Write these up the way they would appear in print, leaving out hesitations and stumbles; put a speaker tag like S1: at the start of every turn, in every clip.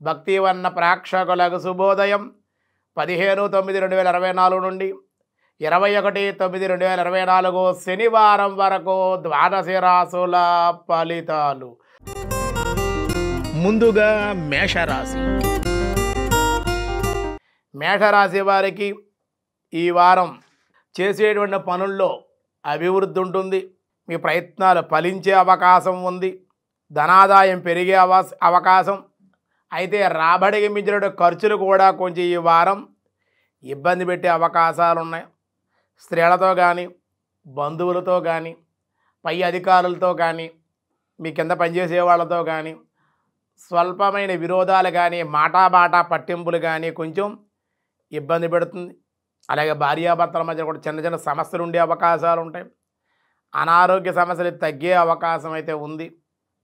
S1: భక్తివన్న ప్రేక్షకులకు శుభోదయం 15/9/2024 నుండి 21/9/2024 శనివారం వరకు ద్వాదశ రాశుల ఫలితాలు. ముందుగా మేషరాశి. మేషరాశి వారికి ఈ వారం చేసేటువంటి పనుల్లో అభివృద్ధి ఉంటుంది. మీ ప్రయత్నాలు ఫలించే అవకాశం ఉంది. ధనాదాయం పెరిగే అవకాశం. అయితే రాబడికి మించిన ఖర్చులు కూడా కొంచెం ఈ వారం ఇబ్బంది పెట్టే అవకాశాలు ఉన్నాయి. స్త్రీలతో కానీ, బంధువులతో కానీ, పై అధికారులతో కానీ, మీ కింద పనిచేసే వాళ్ళతో కానీ స్వల్పమైన విరోధాలు కానీ, మాటా పట్టింపులు కానీ కొంచెం ఇబ్బంది పెడుతుంది. అలాగే భార్యాభర్తల మధ్య కూడా చిన్న చిన్న సమస్యలు ఉండే అవకాశాలు ఉంటాయి. అనారోగ్య సమస్యలు తగ్గే అవకాశం అయితే ఉంది.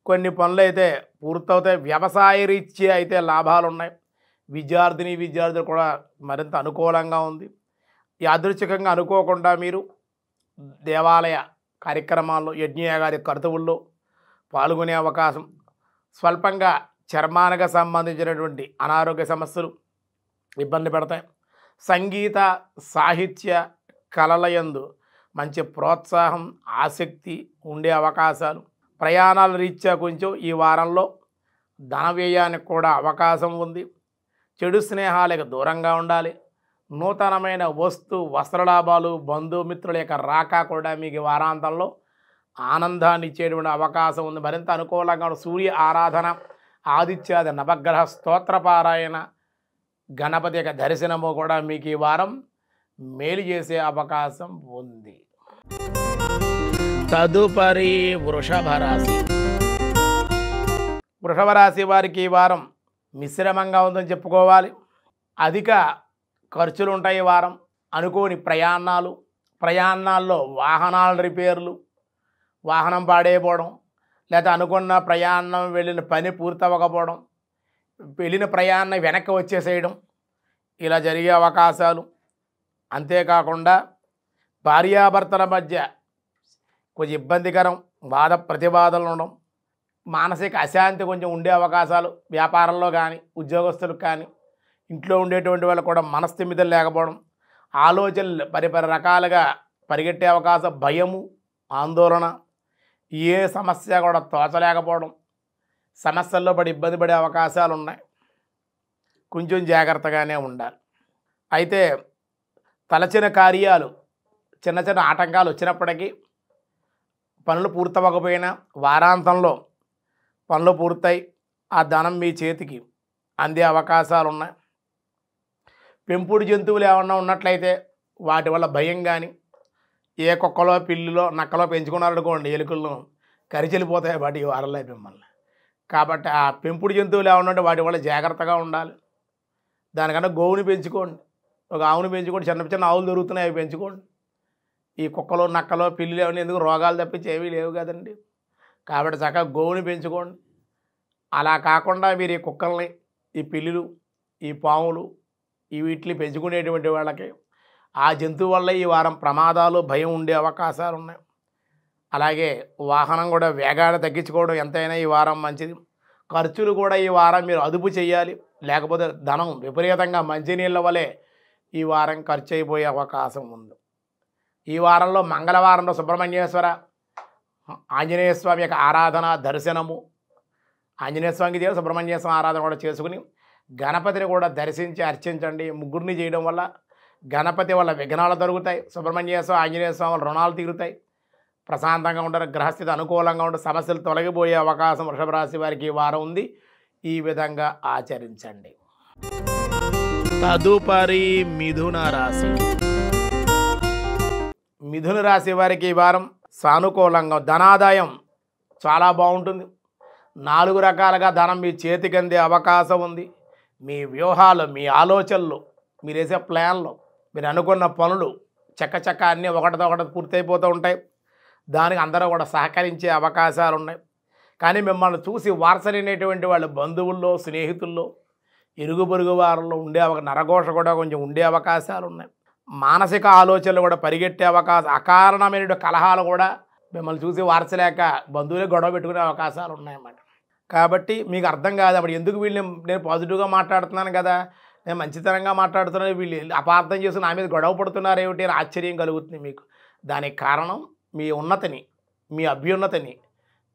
S1: కొన్ని పనులు అయితే పూర్తవుతాయి. వ్యవసాయ రీత్యా అయితే లాభాలు ఉన్నాయి. విద్యార్థులు కూడా మరింత అనుకూలంగా ఉంది. యాదృచ్ఛికంగా అనుకోకుండా మీరు దేవాలయ కార్యక్రమాల్లో, యజ్ఞయాగాది కర్తవుల్లో పాల్గొనే అవకాశం. స్వల్పంగా చర్మానికి సంబంధించినటువంటి అనారోగ్య సమస్యలు ఇబ్బంది పెడతాయి. సంగీత సాహిత్య కళలయందు మంచి ప్రోత్సాహం, ఆసక్తి ఉండే అవకాశాలు. ప్రయాణాల రీత్యా కొంచెం ఈ వారంలో ధన వ్యయానికి కూడా అవకాశం ఉంది. చెడు స్నేహాలకు దూరంగా ఉండాలి. నూతనమైన వస్త్రలాభాలు, బంధుమిత్రుల యొక్క రాక కూడా మీకు ఈ వారాంతంలో ఆనందాన్ని ఇచ్చేటువంటి అవకాశం ఉంది. మరింత అనుకూలంగా సూర్య ఆరాధన, ఆదిత్యాది నవగ్రహ స్తోత్రపారాయణ, గణపతి యొక్క దర్శనము కూడా మీకు ఈ వారం మేలు చేసే అవకాశం ఉంది. తదుపరి వృషభ రాశి. వృషభ రాశి వారికి ఈ వారం మిశ్రమంగా ఉందని చెప్పుకోవాలి. అధిక ఖర్చులు ఉంటాయి ఈ వారం. అనుకోని ప్రయాణాల్లో వాహనాల రిపేర్లు, వాహనం పాడైపోవడం, లేదా అనుకున్న ప్రయాణం వెళ్ళిన పని పూర్తవ్వకపోవడం, వెళ్ళిన ప్రయాణం వెనక్కి వచ్చేసేయడం, ఇలా జరిగే అవకాశాలు. అంతేకాకుండా భార్యాభర్తల మధ్య కొంచెం ఇబ్బందికరం, వాద ప్రతివాదనలు ఉండడం, మానసిక అశాంతి కొంచెం ఉండే అవకాశాలు. వ్యాపారంలో కానీ, ఉద్యోగస్తులకు కానీ, ఇంట్లో ఉండేటువంటి వాళ్ళు కూడా మనస్థిమితం లేకపోవడం, ఆలోచనలు పరిపరి రకాలుగా పరిగెట్టే అవకాశం, భయము, ఆందోళన, ఏ సమస్య కూడా తోచలేకపోవడం, సమస్యల్లో పడి ఇబ్బంది పడే అవకాశాలు ఉన్నాయి. కొంచెం జాగ్రత్తగానే ఉండాలి. అయితే తలచిన కార్యాలు చిన్న చిన్న ఆటంకాలు వచ్చినప్పటికీ పనులు పూర్తవ్వకపోయినా వారాంతంలో పనులు పూర్తయి ఆ ధనం మీ చేతికి అందే అవకాశాలు ఉన్నాయి. పెంపుడు జంతువులు ఏమన్నా ఉన్నట్లయితే వాటి వల్ల భయం కానీ, ఏ కుక్కలో, పిల్లిలో, నక్కలో పెంచుకున్నారనుకోండి, ఎలుకలను కరిచెలిపోతాయి వాటి వారలే మిమ్మల్ని. కాబట్టి ఆ పెంపుడు జంతువులు ఏమన్నా ఉంటే వాటి వల్ల జాగ్రత్తగా ఉండాలి. దానికన్నా గోవుని పెంచుకోండి, ఒక ఆవుని పెంచుకోండి. చిన్న చిన్న ఆవులు దొరుకుతున్నాయి, అవి పెంచుకోండి. ఈ కుక్కలు, నక్కలో, పిల్లులు ఏమన్నా ఎందుకు రోగాలు తప్పించి ఏమీ లేవు కదండి. కాబట్టి చక్కగా గోవుని పెంచుకోండి. అలా కాకుండా మీరు ఈ కుక్కల్ని, ఈ పిల్లులు, ఈ పాములు, ఈ వీటిని పెంచుకునేటువంటి వాళ్ళకి ఆ జంతువు వల్ల ఈ వారం ప్రమాదాలు, భయం ఉండే అవకాశాలు ఉన్నాయి. అలాగే వాహనం కూడా వేగాన్ని తగ్గించుకోవడం ఎంతైనా ఈ వారం మంచిది. ఖర్చులు కూడా ఈ వారం మీరు అదుపు చేయాలి. లేకపోతే ధనం విపరీతంగా మంచినీళ్ళ వలె ఈ వారం ఖర్చు అయిపోయే అవకాశం ఉంది. ఈ వారంలో మంగళవారంలో సుబ్రహ్మణ్యేశ్వర ఆంజనేయ స్వామి యొక్క ఆరాధన, దర్శనము, ఆంజనేయ స్వామికి దేవుడు సుబ్రహ్మణ్య స్వామి ఆరాధన కూడా చేసుకుని గణపతిని కూడా దర్శించి అర్చించండి. ముగ్గురిని చేయడం వల్ల గణపతి వల్ల విఘ్నాలు దొరుకుతాయి. సుబ్రహ్మణ్య స్వామి, ఆంజనేయ స్వామి వల్ల రుణాలు తీరుతాయి. ప్రశాంతంగా ఉంటారు. గ్రహస్థితి అనుకూలంగా ఉంటే సమస్యలు తొలగిపోయే అవకాశం వృషభ రాశి వారికి ఈ వారం ఉంది. ఈ విధంగా ఆచరించండి. తదుపరి మిథున రాశి. మిథున రాశి వారికి ఈ వారం సానుకూలంగా, ధనాదాయం చాలా బాగుంటుంది. 4 రకాలుగా ధనం మీ చేతికి అందే అవకాశం ఉంది. మీ వ్యూహాలు, మీ ఆలోచనలు, మీరు వేసే ప్లాన్లు, మీరు అనుకున్న పనులు చక్క అన్నీ ఒకటితో ఒకటి పూర్తయిపోతూ ఉంటాయి. దానికి అందరూ కూడా సహకరించే అవకాశాలు ఉన్నాయి. కానీ మిమ్మల్ని చూసి వారసరైనటువంటి వాళ్ళ బంధువుల్లో, స్నేహితుల్లో, ఇరుగు పొరుగు వారిలో ఉండే ఒక నరఘోష కూడా కొంచెం ఉండే అవకాశాలు ఉన్నాయి. మానసిక ఆలోచనలు కూడా పరిగెట్టే అవకాశం, అకారణమైన కలహాలు కూడా మిమ్మల్ని చూసి వారసలేక బంధువులే గొడవ పెట్టుకునే అవకాశాలు ఉన్నాయన్నమాట. కాబట్టి మీకు అర్థం కాదు అప్పుడు ఎందుకు వీళ్ళు నేను పాజిటివ్గా మాట్లాడుతున్నాను కదా, నేను మంచితనంగా మాట్లాడుతున్నాను, వీళ్ళు అపార్థం చేసి నా మీద గొడవ పడుతున్నారు ఏమిటి అని ఆశ్చర్యం కలుగుతుంది మీకు. దానికి కారణం మీ ఉన్నతిని, మీ అభ్యున్నతిని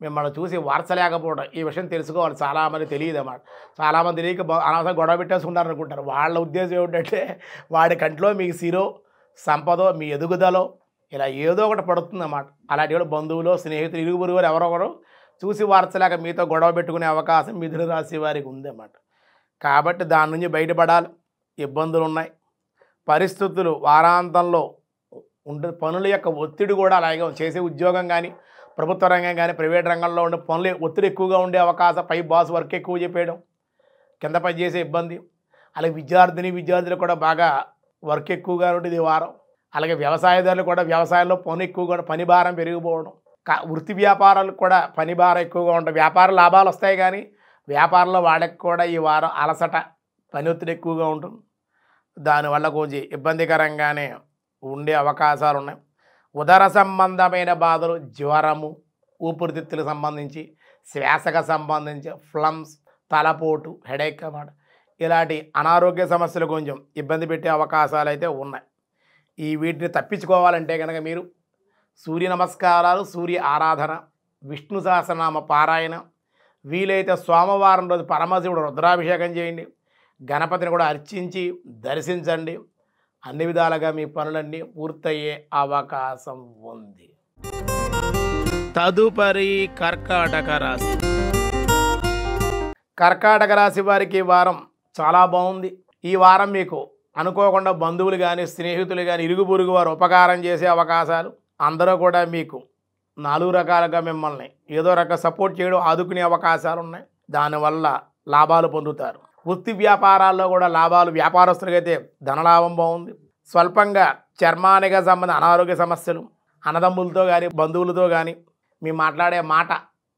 S1: మిమ్మల్ని చూసి వార్చలేకపోవడం. ఈ విషయం తెలుసుకోవాలి. చాలామంది తెలియదు అన్నమాట. చాలామంది తెలియక అనవసరంగా గొడవ పెట్టేసుకుంటారు అనుకుంటారు. వాళ్ళ ఉద్దేశం ఏమిటంటే వాడి కంట్లో మీకు సిరో సంపదో మీ ఎదుగుదలో ఇలా ఏదో ఒకటి పడుతుంది అన్నమాట. అలాంటి వాళ్ళు బంధువులు, స్నేహితులు, ఇరుగు పొరుగు ఎవరొకరు చూసి వార్చలేక మీతో గొడవ పెట్టుకునే అవకాశం మిథున రాశి వారికి ఉందన్నమాట. కాబట్టి దాని నుంచి బయటపడాలి. ఇబ్బందులు ఉన్నాయి, పరిస్థితులు వారాంతంలో ఉండే పనుల యొక్క ఒత్తిడి కూడా అలాగే చేసే ఉద్యోగం కానీ, ప్రభుత్వ రంగం కానీ, ప్రైవేట్ రంగంలో ఉండే పనులు ఒత్తిడి ఎక్కువగా ఉండే అవకాశం, పై బాస్ వర్క్ ఎక్కువ చెప్పేయడం, కింద పని చేసే ఇబ్బంది. అలాగే విద్యార్థులు కూడా బాగా వర్క్ ఎక్కువగా ఉంటుంది ఈ వారం. అలాగే వ్యవసాయదారులు కూడా వ్యవసాయంలో పని ఎక్కువగా పని భారం పెరిగిపోవడం. వృత్తి వ్యాపారాలకు కూడా పని భారం ఎక్కువగా ఉంటుంది. వ్యాపార లాభాలు వస్తాయి కానీ వ్యాపారంలో వాళ్ళకి కూడా ఈ వారం అలసట, పని ఒత్తిడి ఎక్కువగా ఉంటుంది. దానివల్ల కొంచెం ఇబ్బందికరంగానే ఉండే అవకాశాలు ఉన్నాయి. ఉదర సంబంధమైన బాధలు, జ్వరము, ఊపిరితిత్తులకు సంబంధించి, శ్వాసకు సంబంధించి, ఫ్లమ్స్, తలపోటు, హెడేక్ అన్నమాట. ఇలాంటి అనారోగ్య సమస్యలు కొంచెం ఇబ్బంది పెట్టే అవకాశాలు అయితే ఉన్నాయి. వీటిని తప్పించుకోవాలంటే కనుక మీరు సూర్య నమస్కారాలు, సూర్య ఆరాధన, విష్ణు సహస్రనామ పారాయణ, వీలైతే సోమవారం రోజు పరమశివుడు రుద్రాభిషేకం చేయండి, గణపతిని కూడా అర్చించి దర్శించండి. అన్ని విధాలుగా మీ పనులన్నీ పూర్తయ్యే అవకాశం ఉంది. తదుపరి కర్కాటక రాశి. కర్కాటక రాశి వారికి ఈ వారం చాలా బాగుంది. ఈ వారం మీకు అనుకోకుండా బంధువులు కానీ, స్నేహితులు కానీ, ఇరుగు పొరుగు వారు ఉపకారం చేసే అవకాశాలు, అందరూ కూడా మీకు 4 రకాలుగా మిమ్మల్ని ఏదో రకంగా సపోర్ట్ చేయడం, ఆదుకునే అవకాశాలు ఉన్నాయి. దానివల్ల లాభాలు పొందుతారు. వృత్తి వ్యాపారాల్లో కూడా లాభాలు, వ్యాపారస్తులకైతే ధనలాభం బాగుంది. స్వల్పంగా చర్మానికి సంబంధించిన అనారోగ్య సమస్యలు, అన్నదమ్ములతో కానీ, బంధువులతో కానీ మీ మాట్లాడే మాట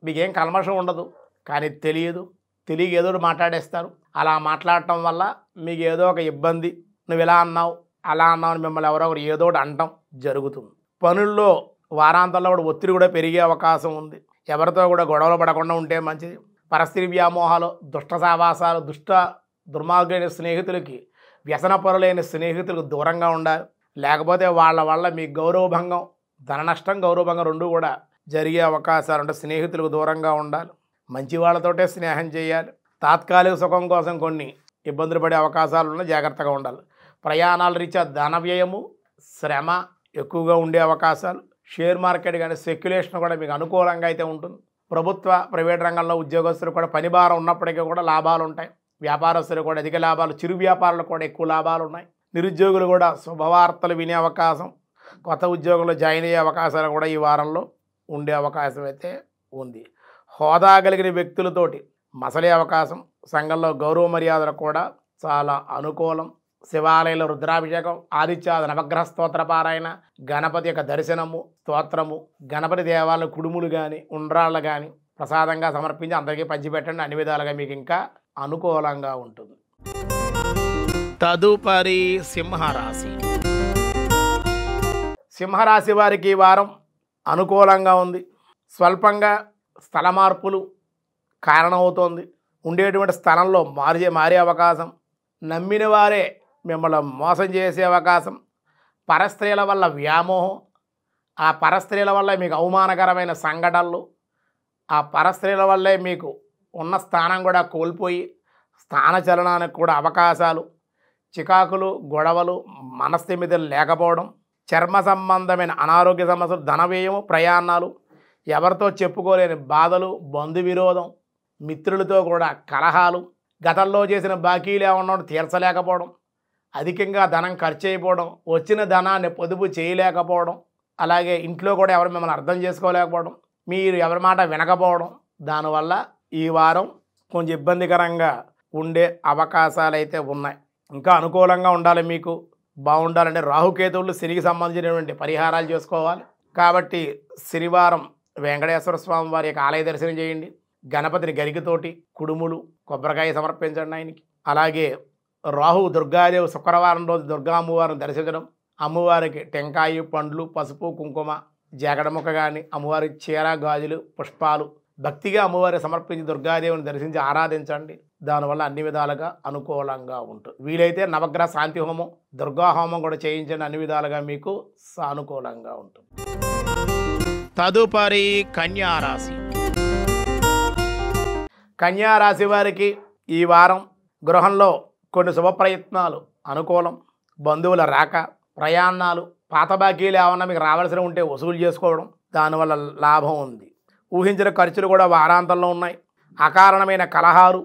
S1: మీకేం కల్మషం ఉండదు, కానీ తెలియక ఏదో మాట్లాడేస్తారు. అలా మాట్లాడటం వల్ల మీకు ఏదో ఒక ఇబ్బంది, నువ్వు ఇలా అన్నావు అలా అన్నావు అని మిమ్మల్ని ఎవరో ఒకరు ఏదో ఒకటి అనటం జరుగుతుంది. పనుల్లో వారాంతంలో కూడా ఒత్తిడి కూడా పెరిగే అవకాశం ఉంది. ఎవరితో కూడా గొడవలు పడకుండా ఉంటే మంచిది. పరిస్థితి వ్యామోహాలు, దుష్ట సావాసాలు, దుర్మార్గైన స్నేహితులకి, వ్యసనపరులైన స్నేహితులకు దూరంగా ఉండాలి. లేకపోతే వాళ్ళ వల్ల మీ గౌరవభంగం, ధన నష్టం, గౌరవభంగం రెండు కూడా జరిగే అవకాశాలు ఉంటాయి. స్నేహితులకు దూరంగా ఉండాలి. మంచి వాళ్ళతోటే స్నేహం చేయాలి. తాత్కాలిక సుఖం కోసం కొన్ని ఇబ్బందులు పడే అవకాశాలు ఉన్నాయి, జాగ్రత్తగా ఉండాలి. ప్రయాణాల రీత్యా ధన వ్యయము, శ్రమ ఎక్కువగా ఉండే అవకాశాలు. షేర్ మార్కెట్ కానీ, స్పెక్యులేషన్ కూడా మీకు అనుకూలంగా అయితే ఉంటుంది. ప్రభుత్వ, ప్రైవేట్ రంగంలో ఉద్యోగస్తులు కూడా పని భారం ఉన్నప్పటికీ కూడా లాభాలు ఉంటాయి. వ్యాపారస్తులు కూడా అధిక లాభాలు, చిరు వ్యాపారులు కూడా ఎక్కువ లాభాలు ఉన్నాయి. నిరుద్యోగులు కూడా శుభవార్తలు వినే అవకాశం, కొత్త ఉద్యోగంలో జాయిన్ అయ్యే అవకాశాలు కూడా ఈ వారంలో ఉండే అవకాశం అయితే ఉంది. హోదా కలిగిన వ్యక్తులతోటి మసలే అవకాశం. సంఘంలో గౌరవ మర్యాదలు కూడా చాలా అనుకూలం. శివాలయంలో రుద్రాభిషేకం, ఆదిత్యాది నవగ్రహ స్తోత్ర పారాయణ, గణపతి యొక్క దర్శనము, స్తోత్రము, గణపతి దేవాలయ కుడుములు కానీ, ఉండ్రాళ్ళు కానీ ప్రసాదంగా సమర్పించి అందరికీ పంచిపెట్టండి. అన్ని విధాలుగా మీకు ఇంకా అనుకూలంగా ఉంటుంది. తదుపరి సింహరాశి. సింహరాశి వారికి ఈ వారం అనుకూలంగా ఉంది. స్వల్పంగా స్థల మార్పులు కారణమవుతోంది. ఉండేటువంటి స్థలంలో మారే అవకాశం, నమ్మిన వారే మిమ్మల్ని మోసం చేసే అవకాశం, పరస్త్రీల వల్ల వ్యామోహం, ఆ పరస్త్రీల వల్ల మీకు అవమానకరమైన సంఘటనలు, ఆ పరస్త్రీల వల్లే మీకు ఉన్న స్థానం కూడా కోల్పోయి స్థానచలనానికి కూడా అవకాశాలు, చికాకులు, గొడవలు, మనస్థిమితలు లేకపోవడం, చర్మ సంబంధమైన అనారోగ్య సమస్యలు, ధన వ్యయము, ప్రయాణాలు, ఎవరితో చెప్పుకోలేని బాధలు, బంధు విరోధం, మిత్రులతో కూడా కలహాలు, గతంలో చేసిన బాకీలు ఏమన్నా తీర్చలేకపోవడం, అధికంగా ధనం ఖర్చు అయిపోవడం, వచ్చిన ధనాన్ని పొదుపు చేయలేకపోవడం, అలాగే ఇంట్లో కూడా ఎవరు మిమ్మల్ని అర్థం చేసుకోలేకపోవడం, మీరు ఎవరి మాట వినకపోవడం, దానివల్ల ఈ వారం కొంచెం ఇబ్బందికరంగా ఉండే అవకాశాలు అయితే ఉన్నాయి. ఇంకా అనుకూలంగా ఉండాలి, మీకు బాగుండాలంటే రాహుకేతువులు, శనికి సంబంధించినటువంటి పరిహారాలు చేసుకోవాలి. కాబట్టి శనివారం వెంకటేశ్వర స్వామి వారి యొక్క ఆలయ దర్శనం చేయండి. గణపతిని గరికతోటి కుడుములు, కొబ్బరికాయ సమర్పించండి ఆయనకి. అలాగే రాహు, దుర్గాదేవి శుక్రవారం రోజు దుర్గా అమ్మవారిని దర్శించడం, అమ్మవారికి టెంకాయ, పండ్లు, పసుపు, కుంకుమ, జాగడముక్క కానీ, అమ్మవారికి చీర, గాజులు, పుష్పాలు, భక్తిగా అమ్మవారికి సమర్పించి దుర్గాదేవిని దర్శించి ఆరాధించండి. దానివల్ల అన్ని విధాలుగా అనుకూలంగా ఉంటుంది. వీలైతే నవగ్రహ శాంతి హోమం, దుర్గా హోమం కూడా చేయించండి. అన్ని విధాలుగా మీకు సానుకూలంగా ఉంటుంది. తదుపరి కన్యారాశి. కన్యారాశి వారికి ఈ వారం గృహంలో కొన్ని శుభ ప్రయత్నాలు అనుకూలం. బంధువుల రాక, ప్రయాణాలు, పాత బాకీలు ఏమన్నా మీకు రావాల్సి ఉంటే వసూలు చేసుకోవడం, దానివల్ల లాభం ఉంది. ఊహించిన ఖర్చులు కూడా వారాంతంలో ఉన్నాయి. అకారణమైన కలహాలు,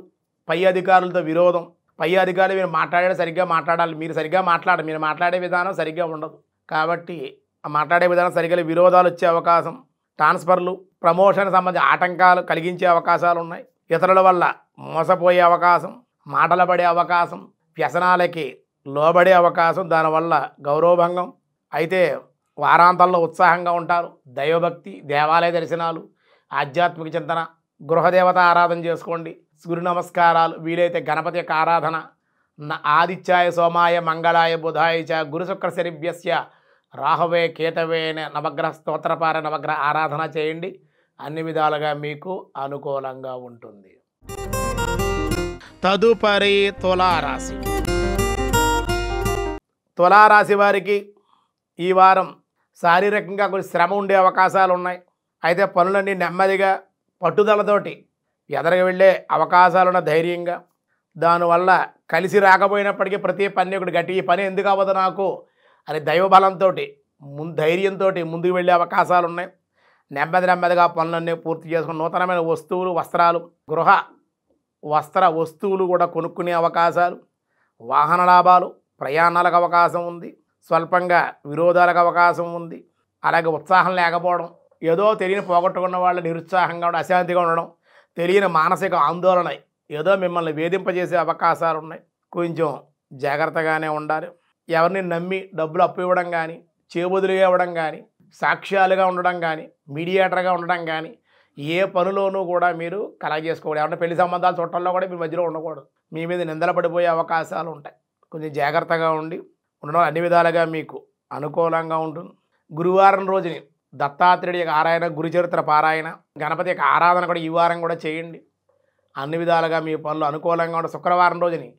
S1: పై అధికారులతో విరోధం. పై అధికారులు మీరు మాట్లాడే సరిగ్గా మాట్లాడాలి. మీరు సరిగ్గా మాట్లాడాలి. మీరు మాట్లాడే విధానం సరిగ్గా ఉండదు. కాబట్టి ఆ మాట్లాడే విధానం సరిగ్గా విరోధాలు వచ్చే అవకాశం, ట్రాన్స్ఫర్లు, ప్రమోషన్ సంబంధించి ఆటంకాలు కలిగించే అవకాశాలు ఉన్నాయి. ఇతరుల వల్ల మోసపోయే అవకాశం, మాటలు పడే అవకాశం, వ్యసనాలకి లోబడే అవకాశం, దానివల్ల గౌరవభంగం. అయితే వారాంతాల్లో ఉత్సాహంగా ఉంటారు. దైవభక్తి, దేవాలయ దర్శనాలు, ఆధ్యాత్మిక చింతన, గృహదేవత ఆరాధన చేసుకోండి. సూర్య నమస్కారాలు, వీలైతే గణపతి యొక్క ఆరాధన. ఆదిత్యాయ సోమాయ మంగళాయ బుధాయ చ గురు శుక్ర శనిభ్యస్య రాహవే కేతవే అనే నవగ్రహ స్తోత్రపార నవగ్రహ ఆరాధన చేయండి. అన్ని విధాలుగా మీకు అనుకూలంగా ఉంటుంది. తదుపరి తులారాశి. తులారాశి వారికి ఈ వారం శారీరకంగా కొంచెం శ్రమ ఉండే అవకాశాలు ఉన్నాయి. అయితే పనులన్నీ నెమ్మదిగా పట్టుదలతోటి ఎదరికి వెళ్ళే అవకాశాలున్న ధైర్యంగా, దానివల్ల కలిసి రాకపోయినప్పటికీ ప్రతి పని ఒకటి గట్టి, ఈ పని ఎందుకు అవ్వదు నాకు అని దైవబలంతో ధైర్యంతో ముందుకు వెళ్ళే అవకాశాలు ఉన్నాయి. నెమ్మదిగా పనులన్నీ పూర్తి చేసుకుని నూతనమైన వస్తువులు, వస్త్రాలు, గృహ వస్త్ర వస్తువులు కూడా కొనుక్కునే అవకాశాలు, వాహన లాభాలు, ప్రయాణాలకు అవకాశం ఉంది. స్వల్పంగా విరోధాలకు అవకాశం ఉంది. అలాగే ఉత్సాహం లేకపోవడం, ఏదో తెలియని పోగొట్టుకున్న వాళ్ళు నిరుత్సాహంగా ఉండడం, అశాంతిగా ఉండడం, తెలియని మానసిక ఆందోళన, ఏదో మిమ్మల్ని వేధింపజేసే అవకాశాలు ఉన్నాయి. కొంచెం జాగ్రత్తగానే ఉండాలి. ఎవరిని నమ్మి డబ్బులు అప్పు ఇవ్వడం కానీ, చేబదులుగా ఇవ్వడం కానీ, సాక్ష్యాలుగా ఉండడం కానీ, మీడియేటర్గా ఉండడం కానీ, ఏ పనిలోనూ కూడా మీరు కలగజేసుకోకూడదు. ఎవరైనా పెళ్లి సంబంధాలు చుట్టాల్లో కూడా మీ మధ్యలో ఉండకూడదు. మీ మీద నిందలు పడిపోయే అవకాశాలు ఉంటాయి. కొంచెం జాగ్రత్తగా ఉండడం అన్ని విధాలుగా మీకు అనుకూలంగా ఉంటుంది. గురువారం రోజుని దత్తాత్రేయుడి యొక్క ఆరాధన, గురుచరిత్ర పారాయణ, గణపతి యొక్క ఆరాధన కూడా ఈ వారం కూడా చేయండి. అన్ని విధాలుగా మీ పనులు అనుకూలంగా ఉంటాయి. శుక్రవారం రోజుని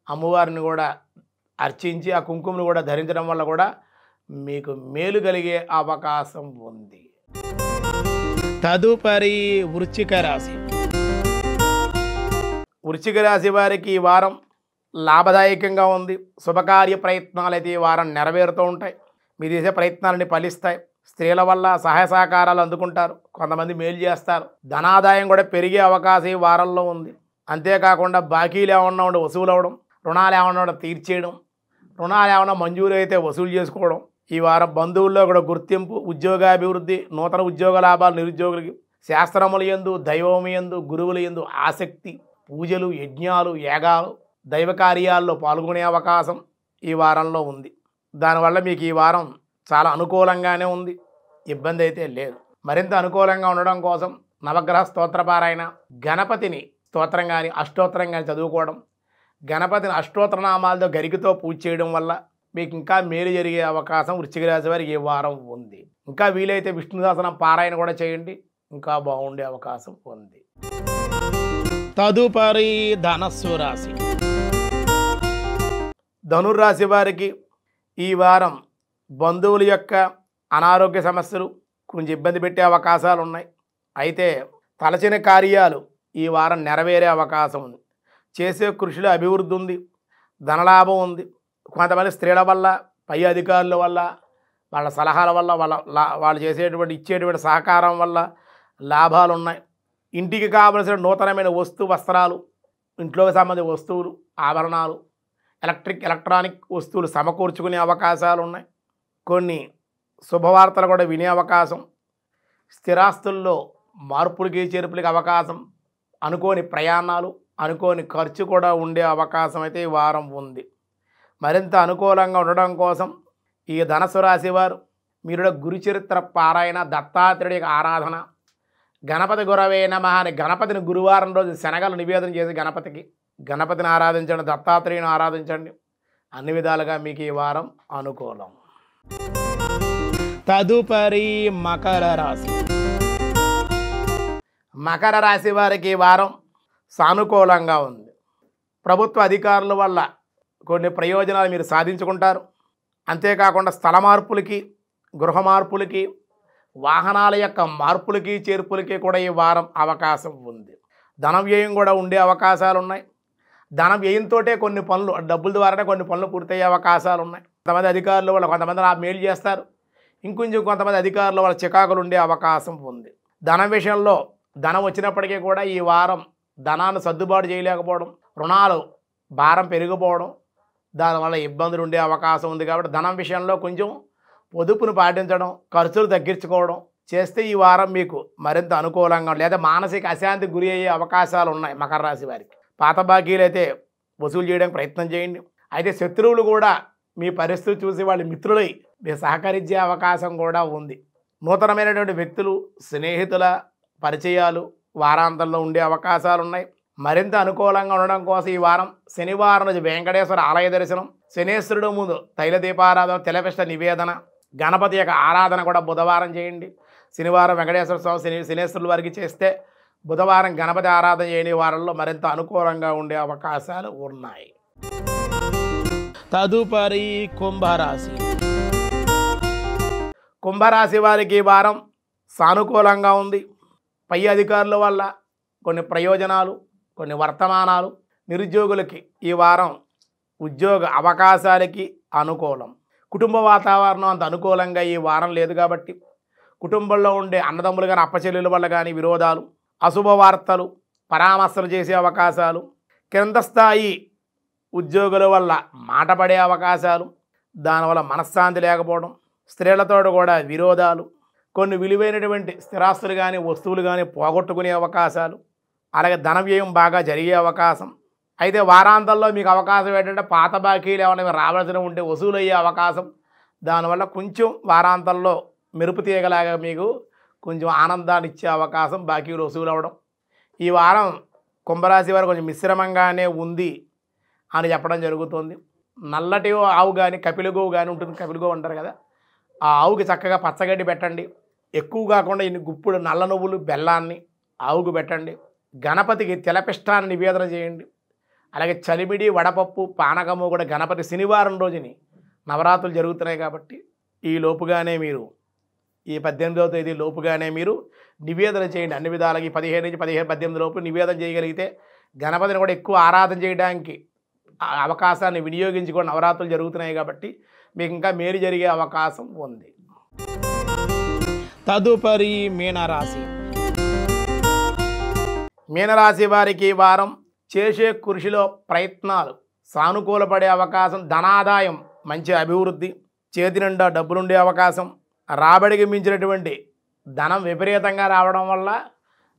S1: అమ్మవారిని కూడా అర్చించి ఆ కుంకుమను కూడా ధరించడం వల్ల కూడా మీకు మేలు కలిగే అవకాశం ఉంది. తదుపరి వృశ్చిక రాశి. వృశ్చిక రాశి వారికి ఈ వారం లాభదాయకంగా ఉంది. శుభకార్య ప్రయత్నాలు అయితే ఈ వారం నెరవేరుతూ ఉంటాయి. మీరు చేసే ప్రయత్నాలన్నీ ఫలిస్తాయి. స్త్రీల వల్ల సహాయ సహకారాలు అందుకుంటారు. కొంతమంది మేలు చేస్తారు. ధనాదాయం కూడా పెరిగే అవకాశం ఈ వారంలో ఉంది. అంతేకాకుండా బాకీలు ఏమన్నా ఉంటే వసూలు అవ్వడం, రుణాలు ఏమన్నా ఉంటే తీర్చేయడం, రుణాలు ఏమన్నా మంజూరు అయితే వసూలు చేసుకోవడం. ఈ వారం బంధువుల్లో కూడా గుర్తింపు, ఉద్యోగాభివృద్ధి, నూతన ఉద్యోగ లాభాలు నిరుద్యోగులకి, శాస్త్రముల యందు, దైవము యందు, గురువుల యందు ఆసక్తి, పూజలు, యజ్ఞాలు, యాగాలు, దైవ కార్యాల్లో పాల్గొనే అవకాశం ఈ వారంలో ఉంది. దానివల్ల మీకు ఈ వారం చాలా అనుకూలంగానే ఉంది. ఇబ్బంది అయితే లేదు. మరింత అనుకూలంగా ఉండడం కోసం నవగ్రహ స్తోత్రపారాయణ, గణపతిని స్తోత్రం కానీ అష్టోత్తరం కానీ చదువుకోవడం, గణపతిని అష్టోత్తరనామాలతో గరికతో పూజ చేయడం వల్ల మీకు ఇంకా మేలు జరిగే అవకాశం వృశ్చిక రాశి వారికి ఈ వారం ఉంది. ఇంకా వీలైతే విష్ణు సహస్రనామ పారాయణ కూడా చేయండి, ఇంకా బాగుండే అవకాశం ఉంది. తదుపరి ధనస్సు రాశి. ధనుర్రాశి వారికి ఈ వారం బంధువుల యొక్క అనారోగ్య సమస్యలు కొంచెం ఇబ్బంది పెట్టే అవకాశాలు ఉన్నాయి. అయితే తలచిన కార్యాలు ఈ వారం నెరవేరే అవకాశం ఉంది. చేసే కృషిలో అభివృద్ధి ఉంది. ధనలాభం ఉంది. కొంతమంది స్త్రీల వల్ల, పై అధికారుల వల్ల, వాళ్ళ సలహాల వల్ల, వాళ్ళు ఇచ్చేటువంటి సహకారం వల్ల లాభాలు ఉన్నాయి. ఇంటికి కావలసిన నూతనమైన వస్త్రాలు, ఇంట్లోకి సంబంధించిన వస్తువులు, ఆభరణాలు, ఎలక్ట్రానిక్ వస్తువులు సమకూర్చుకునే అవకాశాలు ఉన్నాయి. కొన్ని శుభవార్తలు కూడా వినే అవకాశం, స్థిరాస్తుల్లో మార్పులకి చేర్పులకి అవకాశం, అనుకోని ప్రయాణాలు, అనుకోని ఖర్చు కూడా ఉండే అవకాశం అయితే ఈ వారం ఉంది. మరింత అనుకూలంగా ఉండడం కోసం ఈ ధనుసు రాశి వారు మీరు గురుచరిత్ర పారాయణ, దత్తాత్రేయుడి యొక్క ఆరాధన, గణపతి గురవే నమః అని గణపతిని గురువారం రోజు శనగలు నివేదన చేసి గణపతిని ఆరాధించండి, దత్తాత్రేయుని ఆరాధించండి. అన్ని విధాలుగా మీకు ఈ వారం అనుకూలం. తదుపరి మకర రాశి. మకర రాశి వారికి ఈ వారం సానుకూలంగా ఉంది. ప్రభుత్వ అధికారుల వల్ల కొన్ని ప్రయోజనాలు మీరు సాధించుకుంటారు. అంతేకాకుండా స్థల మార్పులకి, గృహ మార్పులకి, వాహనాల యొక్క మార్పులకి, చేర్పులకి కూడా ఈ వారం అవకాశం ఉంది. ధన వ్యయం కూడా ఉండే అవకాశాలు ఉన్నాయి. ధన వ్యయంతో కొన్ని పనులు, డబ్బుల ద్వారానే కొన్ని పనులు పూర్తయ్యే అవకాశాలు ఉన్నాయి. కొంతమంది అధికారులు వాళ్ళు కొంతమంది మేలు చేస్తారు, ఇంకొంచెం కొంతమంది అధికారులు వాళ్ళ చికాకులు ఉండే అవకాశం ఉంది. ధనం విషయంలో ధనం వచ్చినప్పటికీ కూడా ఈ వారం ధనాన్ని సర్దుబాటు చేయలేకపోవడం, రుణాలు భారం పెరిగిపోవడం, దానివల్ల ఇబ్బందులు ఉండే అవకాశం ఉంది. కాబట్టి ధనం విషయంలో కొంచెం పొదుపును పాటించడం, ఖర్చులు తగ్గించుకోవడం చేస్తే ఈ వారం మీకు మరింత అనుకూలంగా లేదా మానసిక అశాంతికి గురి అయ్యే అవకాశాలు ఉన్నాయి. మకర రాశి వారికి పాత బాకీలు అయితే వసూలు చేయడానికి ప్రయత్నం చేయండి. అయితే శత్రువులు కూడా మీ పరిస్థితి చూసి వాళ్ళ మిత్రులై మీరు సహకరించే అవకాశం కూడా ఉంది. నూతనమైనటువంటి వ్యక్తులు, స్నేహితుల పరిచయాలు వారాంతంలో ఉండే అవకాశాలు ఉన్నాయి. మరింత అనుకూలంగా ఉండడం కోసం ఈ వారం శనివారం రోజు వెంకటేశ్వర ఆలయ దర్శనం, శనేశ్వరుడు ముందు తైల దీపారాధన, తెలపిష్ట నివేదన, గణపతి యొక్క ఆరాధన కూడా బుధవారం చేయండి. శనివారం వెంకటేశ్వర స్వామి, శనేశ్వరుల వారికి చేస్తే బుధవారం గణపతి ఆరాధన చేయని వారంలో మరింత అనుకూలంగా ఉండే అవకాశాలు ఉన్నాయి. తదుపరి కుంభరాశి. కుంభరాశి వారికి ఈ వారం సానుకూలంగా ఉంది. పై అధికారుల వల్ల కొన్ని ప్రయోజనాలు, కొన్ని వర్తమానాలు, నిరుద్యోగులకి ఈ వారం ఉద్యోగ అవకాశాలకి అనుకూలం. కుటుంబ వాతావరణం అంత అనుకూలంగా ఈ వారం లేదు కాబట్టి కుటుంబంలో ఉండే అన్నదమ్ములు కానీ అప్పచెల్లెల వల్ల కానీ విరోధాలు, అశుభ వార్తలు, పరామర్శలు చేసే అవకాశాలు, కింద స్థాయి ఉద్యోగుల వల్ల మాట పడే అవకాశాలు, దానివల్ల మనశ్శాంతి లేకపోవడం, స్త్రీలతో కూడా విరోధాలు, కొన్ని విలువైనటువంటి స్థిరాస్తులు కానీ వస్తువులు కానీ పోగొట్టుకునే అవకాశాలు, అలాగే ధన వ్యయం బాగా జరిగే అవకాశం. అయితే వారాంతంలో మీకు అవకాశం ఏంటంటే పాత బాకీలు ఏమైనా రావాల్సిన ఉంటే వసూలు అయ్యే అవకాశం. దానివల్ల కొంచెం వారాంతంలో మెరుపు తీగలాగా మీకు కొంచెం ఆనందాన్ని ఇచ్చే అవకాశం, బాకీలు వసూలు అవ్వడం. ఈ వారం కుంభరాశి వారు కొంచెం మిశ్రమంగానే ఉంది అని చెప్పడం జరుగుతుంది. నల్లటి ఆవు కానీ కపిలగోవు కానీ ఉంటుంది, కపిలగోవు అంటారు కదా, ఆ ఆవుకి చక్కగా పచ్చగడ్డి పెట్టండి. ఎక్కువ కాకుండా ఇన్ని గుప్పుడు నల్ల నువ్వులు బెల్లాన్ని ఆవుకు పెట్టండి. గణపతికి తెలపిష్టాన్ని నివేదన చేయండి. అలాగే చలిమిడి, వడపప్పు, పానకము కూడా గణపతి శనివారం రోజుని నవరాత్రులు జరుగుతున్నాయి కాబట్టి ఈ లోపుగానే మీరు ఈ 18వ తేదీ లోపుగానే మీరు నివేదన చేయండి. అన్ని విధాలకి 15 నుంచి 18 లోపు నివేదన చేయగలిగితే గణపతిని కూడా ఎక్కువ ఆరాధన చేయడానికి అవకాశాన్ని వినియోగించుకొని నవరాత్రులు జరుగుతున్నాయి కాబట్టి మీకు ఇంకా మేలు జరిగే అవకాశం ఉంది. తదుపరి మీనరాశి. మీనరాశి వారికి ఈ వారం చేసే కృషిలో ప్రయత్నాలు సానుకూలపడే అవకాశం, ధనాదాయం మంచి అభివృద్ధి, చేతి నిండా డబ్బులుండే అవకాశం, రాబడికి మించినటువంటి ధనం విపరీతంగా రావడం వల్ల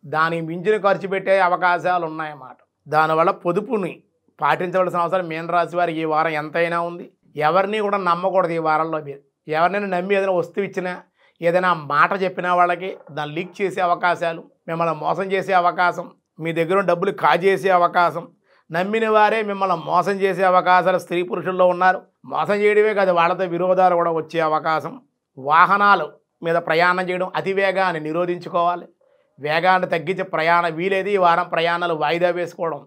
S1: దానికి మించిన ఖర్చు పెట్టే అవకాశాలు ఉన్నాయన్నమాట. దానివల్ల పొదుపుని పాటించవలసిన అవసరం మీనరాశి వారికి ఈ వారం ఎంతైనా ఉంది. ఎవరిని కూడా నమ్మకూడదు ఈ వారంలో. మీరు ఎవరినైనా నమ్మి ఏదైనా వస్తువు ఇచ్చినా, ఏదైనా మాట చెప్పినా వాళ్ళకి దాన్ని లీక్ చేసే అవకాశాలు, మిమ్మల్ని మోసం చేసే అవకాశం, మీ దగ్గర డబ్బులు కాజేసే అవకాశం, నమ్మిన వారే మిమ్మల్ని మోసం చేసే అవకాశాలు స్త్రీ పురుషుల్లో ఉన్నారు. మోసం చేయడమే కాదు, వాళ్ళతో విరోధాలు కూడా వచ్చే అవకాశం. వాహనాలు మీద ప్రయాణం చేయడం, అతివేగాన్ని నిరోధించుకోవాలి. వేగాన్ని తగ్గించి ప్రయాణం వీలేదు. ఈ వారం ప్రయాణాలు వాయిదా వేసుకోవడం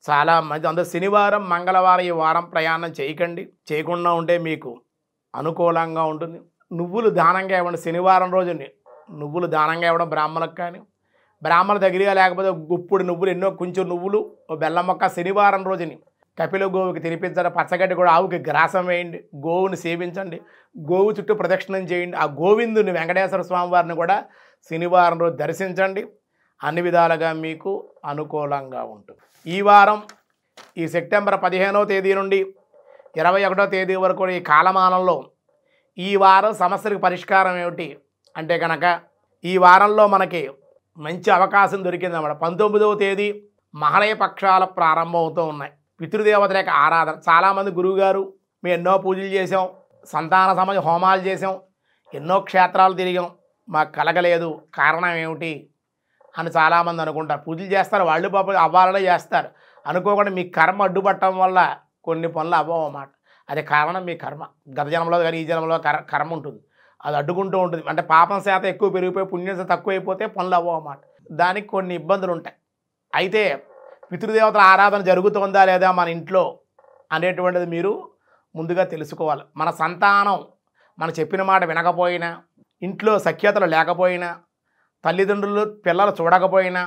S1: చాలా మంచి. అందులో శనివారం, మంగళవారం ఈ వారం ప్రయాణం చేయకండి. చేయకుండా ఉంటే మీకు అనుకూలంగా ఉంటుంది. నువ్వులు దానంగా ఇవ్వండి. శనివారం రోజుని నువ్వులు దానంగా ఇవ్వడం బ్రాహ్మణులకు కానీ, బ్రాహ్మణుల దగ్గరగా లేకపోతే గుప్పుడు నువ్వులు, ఎన్నో కొంచెం నువ్వులు, బెల్లం మొక్క శనివారం రోజుని కపిల గోవుకి తినిపించండి. పచ్చగడ్డి కూడా ఆవుకి గ్రాసం వేయండి. గోవుని సేవించండి. గోవు చుట్టూ ప్రదక్షిణం చేయండి. ఆ గోవిందుని వెంకటేశ్వర స్వామి వారిని కూడా శనివారం రోజు దర్శించండి. అన్ని విధాలుగా మీకు అనుకూలంగా ఉంటుంది. ఈ వారం ఈ సెప్టెంబర్ 15వ తేదీ నుండి 21వ తేదీ వరకు ఈ కాలమానంలో ఈ వారం సమస్యలకు పరిష్కారం ఏమిటి అంటే కనుక ఈ వారంలో మనకి మంచి అవకాశం దొరికిందన్నమాట. 19వ తేదీ మహాలయ పక్షాల ప్రారంభం అవుతూ ఉన్నాయి. పితృదేవతల యొక్క ఆరాధన. చాలామంది గురువుగారు మేము ఎన్నో పూజలు చేసాం, సంతాన సంబంధ హోమాలు చేసాం, ఎన్నో క్షేత్రాలు తిరిగాం, మాకు కలగలేదు, కారణం ఏమిటి అని చాలామంది అనుకుంటారు. పూజలు చేస్తారు, వాళ్ళు పాపం అవ్వాలనే చేస్తారు. అనుకోకుండా మీ కర్మ అడ్డుపట్టడం వల్ల కొన్ని పనులు అవ్వవు అన్నమాట. అదే కారణం మీ కర్మ. గత జన్మలో కానీ ఈ జన్మలో కర్మ ఉంటుంది, అది అడ్డుకుంటూ ఉంటుంది. అంటే పాపం శాతం ఎక్కువ పెరిగిపోయి పుణ్యం శాతం తక్కువైపోతే పనులు అవ్వవు అన్నమాట. దానికి కొన్ని ఇబ్బందులు ఉంటాయి. అయితే పితృదేవతల ఆరాధన జరుగుతుందా లేదా మన ఇంట్లో అనేటువంటిది మీరు ముందుగా తెలుసుకోవాలి. మన సంతానం మనం చెప్పిన మాట వినకపోయినా, ఇంట్లో సఖ్యతలు లేకపోయినా, తల్లిదండ్రులు పిల్లలు చూడకపోయినా,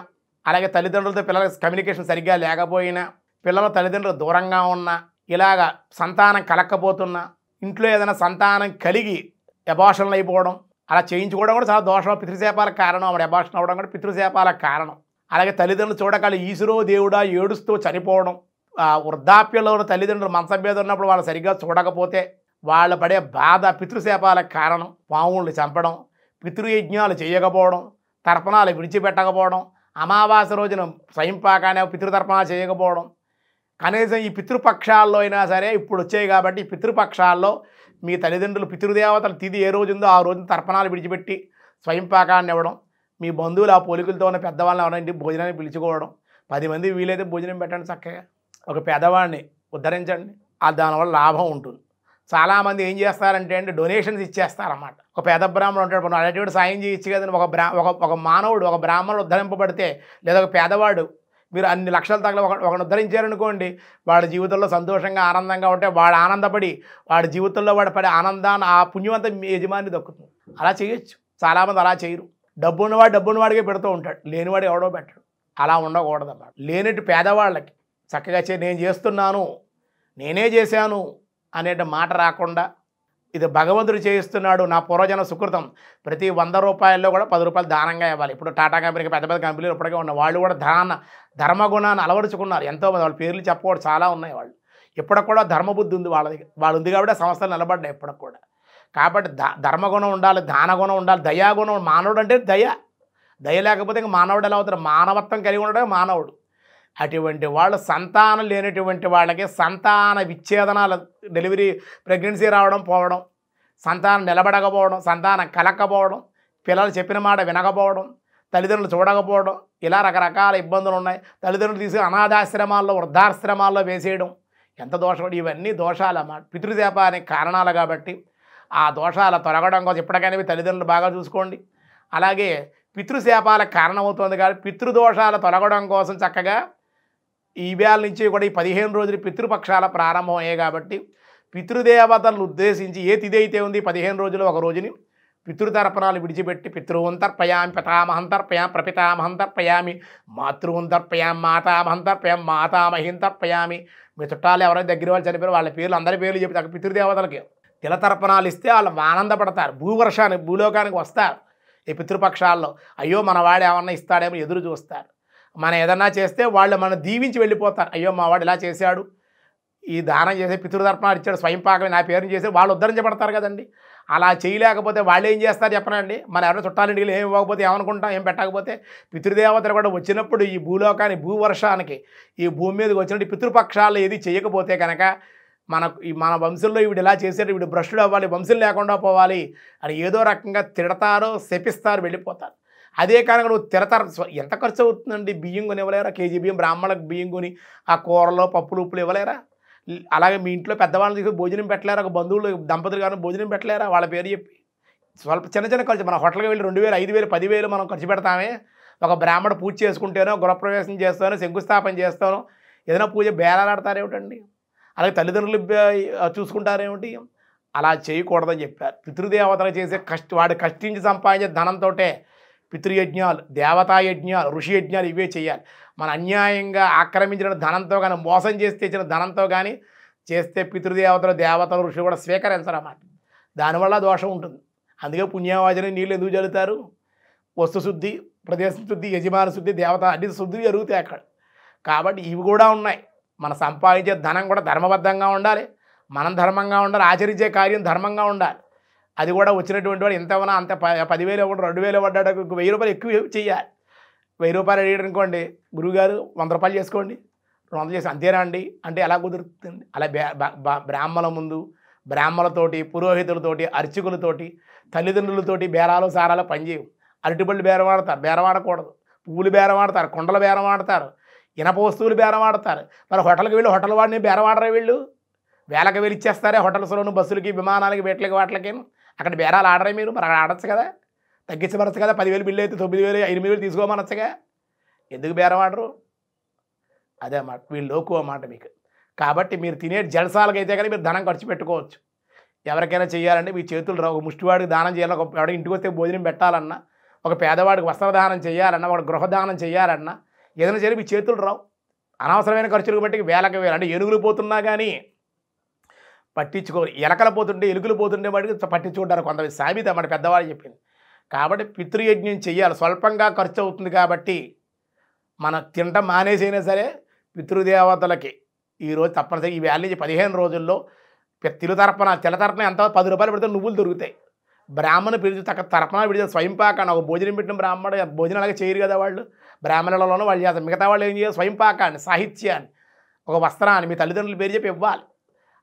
S1: అలాగే తల్లిదండ్రులతో పిల్లల కమ్యూనికేషన్ సరిగ్గా లేకపోయినా, పిల్లల తల్లిదండ్రులు దూరంగా ఉన్నా, ఇలాగా సంతానం కలక్కపోతున్నా, ఇంట్లో ఏదైనా సంతానం కలిగి అబార్షన్లు అయిపోవడం, అలా చేయించుకోవడం కూడా చాలా దోషం, పితృశాపాలకు కారణం. ఆవిడ అబార్షన్ అవ్వడం కూడా పితృశాపాలకు కారణం. అలాగే తల్లిదండ్రులు చూడకాలి ఈశ్వరో దేవుడా ఏడుస్తూ చనిపోవడం, వృద్ధాప్యంలో ఉన్న తల్లిదండ్రులు మంచం మీద ఉన్నప్పుడు వాళ్ళు సరిగ్గా చూడకపోతే వాళ్ళు పడే బాధ పితృశాపాలకు కారణం. పాముల్ని చంపడం, పితృయజ్ఞాలు చేయకపోవడం, తర్పణాలు విడిచిపెట్టకపోవడం, అమావాస్య రోజున స్వయంపాకానే పితృతర్పణాలు చేయకపోవడం, కనీసం ఈ పితృపక్షాల్లో అయినా సరే ఇప్పుడు వచ్చాయి కాబట్టి ఈ పితృపక్షాల్లో మీ తల్లిదండ్రులు పితృదేవతల తిథి ఏ రోజు ఉందో ఆ రోజున తర్పణాలు విడిచిపెట్టి స్వయంపాకాన్ని ఇవ్వడం, మీ బంధువులు ఆ పోలికలతో ఉన్న పెద్దవాళ్ళని ఎవరైనా భోజనాన్ని పిలుచుకోవడం, 10 మంది వీలైతే భోజనం పెట్టండి, చక్కగా ఒక పేదవాడిని ఉద్ధరించండి, దానివల్ల లాభం ఉంటుంది. చాలామంది ఏం చేస్తారంటే అండి డొనేషన్స్ ఇచ్చేస్తారన్నమాట. ఒక పేద బ్రాహ్మణుడు ఉంటాడు, అటువంటి సాయం చేయొచ్చు కదండి. ఒక మానవుడు ఒక బ్రాహ్మణుడు ఉద్ధరింపబడితే లేదా ఒక పేదవాడు మీరు అన్ని లక్షలు తగల ఒకరిని ఉద్ధరించారనుకోండి, వాడి జీవితంలో సంతోషంగా ఆనందంగా ఉంటే వాడు ఆనందపడి వాడి జీవితంలో వాడు పడే ఆనందాన్ని ఆ పుణ్యమంతా మీ యజమాని దక్కుతుంది. అలా చేయొచ్చు. చాలామంది అలా చేయరు. డబ్బున్నవాడికే పెడుతూ ఉంటాడు, లేనివాడు ఎవడో పెట్టడు. అలా ఉండకూడదు అన్నమాట. లేనట్టు పేదవాళ్ళకి చక్కగా నేను చేస్తున్నాను, నేనే చేశాను అనే మాట రాకుండా ఇది భగవంతుడు చేయిస్తున్నాడు, నా పూర్వజన సుకృతం. ప్రతి 100 రూపాయల్లో కూడా 10 రూపాయలు దానంగా ఇవ్వాలి. ఇప్పుడు టాటా కంపెనీకి పెద్ద పెద్ద కంపెనీలు ఇప్పటికే ఉన్న వాళ్ళు కూడా ధర్మగుణాన్ని అలవరుచుకున్నారు. ఎంతోమంది వాళ్ళ పేర్లు చెప్పకూడదు, చాలా ఉన్నాయి. వాళ్ళు ఇప్పటికి కూడా ధర్మబుద్ధి ఉంది వాళ్ళ దగ్గర. వాళ్ళు ఉంది కాబట్టి సంస్థలు నిలబడ్డాయి ఇప్పటికి కూడా. కాబట్టి ధర్మగుణం ఉండాలి, దానగుణం ఉండాలి, దయాగుణం. మానవుడు అంటే దయ లేకపోతే ఇంక మానవుడు ఎలా అవుతారు? మానవత్వం కలిగి ఉండడం మానవుడు. అటువంటి వాళ్ళు సంతానం లేనటువంటి వాళ్ళకి సంతాన విచ్ఛేదనాలు, డెలివరీ ప్రెగ్నెన్సీ రావడం పోవడం, సంతానం నిలబడకపోవడం, సంతానం కలక్కపోవడం, పిల్లలు చెప్పిన మాట వినకపోవడం, తల్లిదండ్రులు చూడకపోవడం, ఇలా రకరకాల ఇబ్బందులు ఉన్నాయి. తల్లిదండ్రులు తీసుకుని అనాథాశ్రమాల్లో వృద్ధాశ్రమాల్లో వేసేయడం ఎంత దోషం. ఇవన్నీ దోషాలు అన్నమాట, పితృశాపానికి కారణాలు. కాబట్టి ఆ దోషాల తొలగడం కోసం ఎప్పటికైనా తల్లిదండ్రులు బాగా చూసుకోండి. అలాగే పితృశాపాలకు కారణమవుతుంది కాబట్టి పితృదోషాల తొలగడం కోసం చక్కగా ఈ వేళ నుంచి కూడా ఈ 15 రోజులు పితృపక్షాల ప్రారంభం అయ్యాయి. కాబట్టి పితృదేవతలను ఉద్దేశించి ఏ తిథి అయితే ఉంది 15 రోజులు ఒక రోజుని పితృతర్పణాలు విడిచిపెట్టి పితృం తర్పయామి, పితామహం తర్పయామి, ప్రపితామహం తర్పయామి, మాతృం తర్పయామి, మాతామహం తర్పయామి, మాతామహిం తర్పయామి. మీ చుట్టాలు ఎవరైనా దగ్గర వాళ్ళు చనిపోయారు వాళ్ళ పేర్లు అందరి పేర్లు చెప్పి అక్కడ పితృదేవతలకి తిలతర్పణాలు ఇస్తే వాళ్ళు ఆనందపడతారు, భూలోకానికి వస్తారు. ఈ పితృపక్షాల్లో అయ్యో మన వాడు ఏమన్నా ఇస్తాడేమో ఎదురు చూస్తారు. మనం ఏదన్నా చేస్తే వాళ్ళు మనం దీవించి వెళ్ళిపోతారు. అయ్యో మా వాడు ఇలా చేశాడు, ఈ దానం చేసే పితృతర్పణాలు ఇచ్చాడు, స్వయంపాకం నా పేరుని చేసి వాళ్ళు ఉద్ధరించబడతారు కదండి. అలా చేయలేకపోతే వాళ్ళు ఏం చేస్తారు చెప్పనండి? మన ఎవరైనా చుట్టాలింటికి ఏమి ఇవ్వకపోతే ఏమనుకుంటాం, ఏం పెట్టకపోతే? పితృదేవతలు కూడా వచ్చినప్పుడు ఈ భూలోకానికి, భూవర్షానికి, ఈ భూమి మీదకి వచ్చినట్టు పితృపక్షాలు ఏది చేయకపోతే కనుక మన వంశంలో వీడు ఇలా చేసేట, వీడు భ్రష్టుడు అవ్వాలి, వంశం లేకుండా పోవాలి అని ఏదో రకంగా తిడతారో శపిస్తారు, వెళ్ళిపోతారు. అదే కనుక నువ్వు తిడతారు. ఎంత ఖర్చు అవుతుందండి? బియ్యం కొని ఇవ్వలేరా? కేజీ బియ్యం బ్రాహ్మణులకు బియ్యం కొని ఆ కూరలో పప్పులు ఉప్పులు ఇవ్వలేరా? అలాగే మీ ఇంట్లో పెద్దవాళ్ళని తీసుకుని భోజనం పెట్టలేరా? ఒక బంధువులు దంపతులు కానీ భోజనం పెట్టలేరా? వాళ్ళ పేరు చెప్పి స్వల్ప చిన్న ఖర్చు. మన హోటల్కి వెళ్ళి 2000, 5000, 10,000 మనం ఖర్చు పెడతామే. ఒక బ్రాహ్మణ పూజ చేసుకుంటేనో, గృహప్రవేశం చేస్తానో, శంకుస్థాపన చేస్తానో, ఏదైనా పూజ బేరాలాడతారేమిటండి? అలాగే తల్లిదండ్రులు చూసుకుంటారేమిటి? అలా చేయకూడదని చెప్పారు. పితృదేవతలు చేసే వాడు కష్టించి సంపాదించే ధనంతో పితృయజ్ఞాలు, దేవతాయజ్ఞాలు, ఋషి యజ్ఞాలు ఇవే చేయాలి. మన అన్యాయంగా ఆక్రమించిన ధనంతో కానీ, మోసం చేసి తెచ్చిన ధనంతో కానీ చేస్తే పితృదేవతలు, దేవతలు, ఋషులు కూడా స్వీకరించరన్నమాట. దానివల్ల దోషం ఉంటుంది. అందుకే పుణ్యవాచన నీళ్ళు ఎందుకు జరుగుతారు? వస్తుశుద్ధి, ప్రదేశం శుద్ధి, యజమాన శుద్ధి, దేవత అన్ని శుద్ధి జరుగుతాయి అక్కడ. కాబట్టి ఇవి కూడా ఉన్నాయి. మన సంపాదించే ధనం కూడా ధర్మబద్ధంగా ఉండాలి, మనం ధర్మంగా ఉండాలి, ఆచరించే కార్యం ధర్మంగా ఉండాలి. అది కూడా వచ్చినటువంటి వాడు ఎంతమన్నా అంత 10,000 ఇవ్వడం, 2,000 పడ్డాడు, 1,000 రూపాయలు ఎక్కువ చేయాలి. 1,000 రూపాయలు అడిగాడు అనుకోండి, గురువుగారు 100 రూపాయలు చేసుకోండి, 200 చేసి అంతేనా అండి అంటే ఎలా కుదురుతుంది? అలా బ్రాహ్మణుల ముందు, బ్రాహ్మణులతోటి, పురోహితులతోటి, అర్చకులతోటి, తల్లిదండ్రులతోటి బేరాలు సారాలు పనిచేయవు. అరటిపళ్ళు బేరవాడకూడదు, పువ్వులు బేరవాడతారు, కుండలు బేరవాడతారు, ఇనప వస్తువులు బేరవాడతారు. మరి హోటల్కి వెళ్ళి హోటల్ వాడిని బేరవాడరా? వీళ్ళు వేలకు వెళ్ళి ఇచ్చేస్తారే హోటల్స్లోను, బస్సులకి, విమానాలకి, వీటికి వాటికి. అక్కడ బేరాలు ఆడరే మీరు? మరి అక్కడ ఆడచ్చు కదా. తగ్గించమనొచ్చు కదా, 10,000 బిల్లు అయితే 9,000 8,000 తీసుకోమనొచ్చుగా, ఎందుకు బేరమాడరు? అదే అన్నమాట వీళ్ళు లోకు అన్నమాట మీకు. కాబట్టి మీరు తినే జలసాలకైతే కానీ మీరు ధనం ఖర్చు పెట్టుకోవచ్చు. ఎవరికైనా చేయాలంటే మీ చేతులు రావు. ఒక ముష్టివాడికి దానం చేయాలన్నా, ఒక ఎవడ ఇంటికి వస్తే భోజనం పెట్టాలన్నా, ఒక పేదవాడికి వస్త్రదానం చేయాలన్నా, ఒక గృహదానం చేయాలన్నా, ఏదైనా సరే మీ చేతులు రావు. అనవసరమైన ఖర్చులకు బట్టి వేలకు వేలు, అంటే ఏనుగులు పోతున్నా కానీ పట్టించుకోరు. ఎలకలు పోతుంటే ఎలుకలు పోతుండే వాడికి పట్టించుకుంటారు కొంతమంది. సామెత మన పెద్దవాళ్ళు చెప్పింది. కాబట్టి పితృయజ్ఞం చెయ్యాలి. స్వల్పంగా ఖర్చు అవుతుంది కాబట్టి మనం తినటం మానేసైనా సరే పితృదేవతలకి ఈరోజు తప్పనిసరి ఈ వేళ నుంచి 15 రోజుల్లో తెల తరపున ఎంత 10 రూపాయలు పెడితే నువ్వులు దొరుకుతాయి. బ్రాహ్మణ పిలిచి తరపున పిలిచి స్వయంపాకాన్ని, ఒక భోజనం పెట్టిన బ్రాహ్మణ భోజనాలుగా చేయరు కదా వాళ్ళు. బ్రాహ్మణులలోనూ వాళ్ళు చేస్తారు. మిగతా వాళ్ళు ఏం చేయాలి? స్వయంపాకాన్ని, సాహిత్యాన్ని, ఒక వస్త్రాన్ని మీ తల్లిదండ్రుల పేరు చెప్పి ఇవ్వాలి.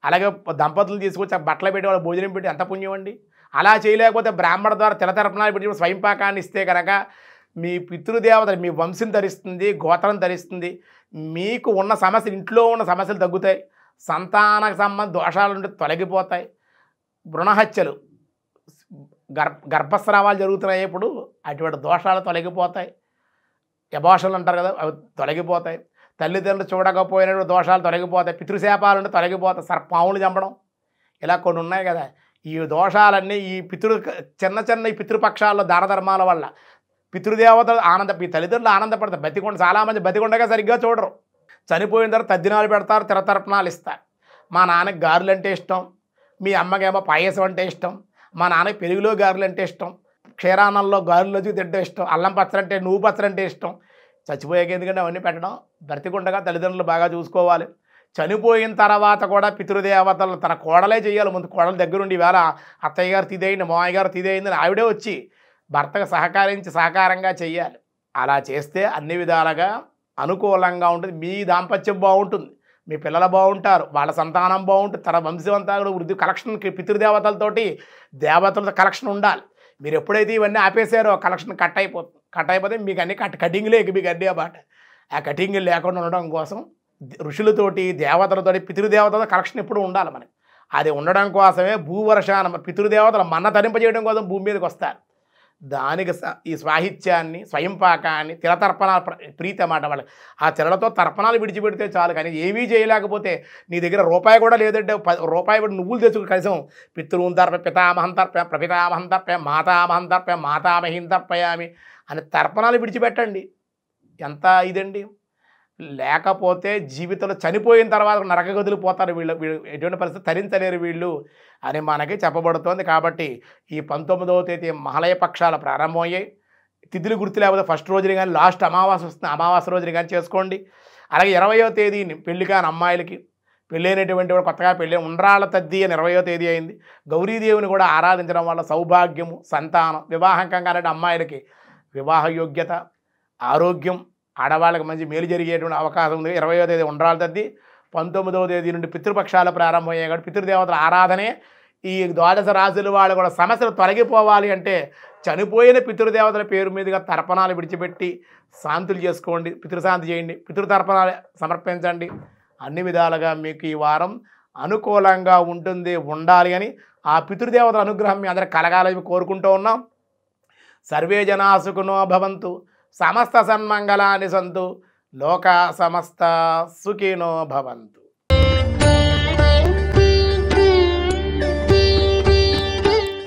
S1: అలాగే దంపతులు తీసుకొచ్చి ఆ బట్టలు పెట్టి వాళ్ళు భోజనం పెట్టి ఎంత పుణ్యం అండి. అలా చేయలేకపోతే బ్రాహ్మణ ద్వారా తెల తరపున పెట్టి స్వయంపాకాన్ని ఇస్తే కనుక మీ పితృదేవత మీ వంశం ధరిస్తుంది, గోత్రం ధరిస్తుంది. మీకు ఉన్న సమస్యలు, ఇంట్లో ఉన్న సమస్యలు తగ్గుతాయి. సంతానకు సంబంధ దోషాలు ఉంటే తొలగిపోతాయి. భ్రూణహత్యలు, గర్భస్రావాలు జరుగుతున్నాయి, ఇప్పుడు అటువంటి దోషాలు తొలగిపోతాయి. అబార్షన్లు అంటారు కదా, అవి తొలగిపోతాయి. తల్లిదండ్రులు చూడకపోయినటువంటి దోషాలు తొలగిపోతాయి. పితృశాపాలు ఉంటే తొలగిపోతాయి. పాములు చంపడం, ఇలా కొన్ని ఉన్నాయి కదా. ఈ దోషాలన్నీ ఈ చిన్న ఈ పితృపక్షాల్లో దాన ధర్మాల వల్ల పితృదేవతలు మీ తల్లిదండ్రులు ఆనందపడతారు. బతికొండ చాలామంది బతికొండగా సరిగ్గా చూడరు. చనిపోయిన తర్వాత తద్దినాలు పెడతారు, తిరతర్పణాలు ఇస్తారు. మా నాన్నకి గారెలు అంటే ఇష్టం, మీ అమ్మకేమో పాయసం అంటే ఇష్టం, మా నాన్నకి పెరుగులో గారెలు అంటే ఇష్టం, క్షీరాన్నంలో గారెలు తింటే ఇష్టం, అల్లం పచ్చడి అంటే నువ్వు పచ్చడి అంటే ఇష్టం. చచ్చిపోయాక ఎందుకంటే అవన్నీ పెట్టడం. బ్రతికుండగా తల్లిదండ్రులు బాగా చూసుకోవాలి. చనిపోయిన తర్వాత కూడా పితృదేవతలు తన కోడలే చేయాలి. ముందు కోడల దగ్గరుండి ఈవేళ అత్తయ్య గారు తిదేయండి, మామయ్య గారు తిదేయిందని ఆవిడే వచ్చి భర్తకు సహకారంగా చెయ్యాలి. అలా చేస్తే అన్ని విధాలుగా అనుకూలంగా ఉంటుంది. మీ దాంపత్యం బాగుంటుంది, మీ పిల్లలు బాగుంటారు, వాళ్ళ సంతానం బాగుంటుంది, తన వంశమంతా కూడా వృద్ధి. కలెక్షన్ పితృదేవతలతోటి దేవతలతో కలెక్షన్ ఉండాలి. మీరు ఎప్పుడైతే ఇవన్నీ ఆపేసారో కలెక్షన్ కట్ అయిపోతే మీకు అన్ని కటింగ్లే మీకు అన్నీ అన్నమాట. ఆ కటింగ్లు లేకుండా ఉండడం కోసం ఋషులతోటి, దేవతలతోటి, పితృదేవతలతో కలెక్షన్ ఎప్పుడు ఉండాలి మనకి. అది ఉండడం కోసమే భూవర్షాన పితృదేవతలు మన్న తరింపజేయడం కోసం భూమి మీదకి వస్తారు. దానికి ఈ సాహిత్యాన్ని, స్వయంపాకాన్ని, తిలతర్పణ ప్రీతి అన్నమాట వాళ్ళకి. ఆ తిలలతో తర్పణాలు విడిచిపెడితే చాలు. కానీ ఏమీ చేయలేకపోతే నీ దగ్గర రూపాయి కూడా లేదంటే రూపాయి కూడా నువ్వులు తెచ్చుకుని కనీసం పితృం తర్ప, పితామహం తర్ప, ప్రపితామహం తర్ప, మాతామహం తర్ప, మాతామహిం తర్పయామి అని తర్పణాలు విడిచిపెట్టండి. ఎంత ఇదండి. లేకపోతే జీవితంలో చనిపోయిన తర్వాత నరక గదులు పోతారు వీళ్ళు. ఎటువంటి పరిస్థితి తరించలేరు వీళ్ళు అని మనకి చెప్పబడుతోంది. కాబట్టి ఈ 19వ తేదీ మహాలయ పక్షాలు ప్రారంభమయ్యాయి. తిథులు గుర్తు లేకపోతే ఫస్ట్ రోజుని కానీ, లాస్ట్ అమావాస్య వస్తుంది, అమావాస్య రోజుని కానీ చేసుకోండి. అలాగే 20వ తేదీని పెళ్లి కాని అమ్మాయిలకి, పెళ్ళైనటువంటి వాడు కొత్తగా పెళ్ళి ఉండ్రాళ్ళ తద్ది అని 20వ తేదీ అయింది. గౌరీదేవిని కూడా ఆరాధించడం వల్ల సౌభాగ్యము, సంతానం, వివాహంకంగా అంటే అమ్మాయిలకి వివాహ యోగ్యత, ఆరోగ్యం, ఆడవాళ్ళకి మంచి మేలు జరిగేటువంటి అవకాశం ఉంది. 20వ తేదీ ఉండ్రాళ్ళ తద్ది. 19వ తేదీ నుండి పితృపక్షాలు ప్రారంభమయ్యాయి కాబట్టి పితృదేవతల ఆరాధనే. ఈ ద్వాదశ రాశుల వాళ్ళు కూడా సమస్యలు తొలగిపోవాలి అంటే చనిపోయిన పితృదేవతల పేరు మీదుగా తర్పణాలు విడిచిపెట్టి శాంతులు చేసుకోండి, పితృశాంతి చేయండి, పితృతర్పణాలు సమర్పించండి. అన్ని విధాలుగా మీకు ఈ వారం అనుకూలంగా ఉండాలి అని ఆ పితృదేవతల అనుగ్రహం మీ అందరికి కలగాలని కోరుకుంటూ ఉన్నాం. సర్వే జనా సుఖినో భవంతు, సమస్త సన్మంగళాని సంతు, లోకా సమస్త సుఖినో భవంతు.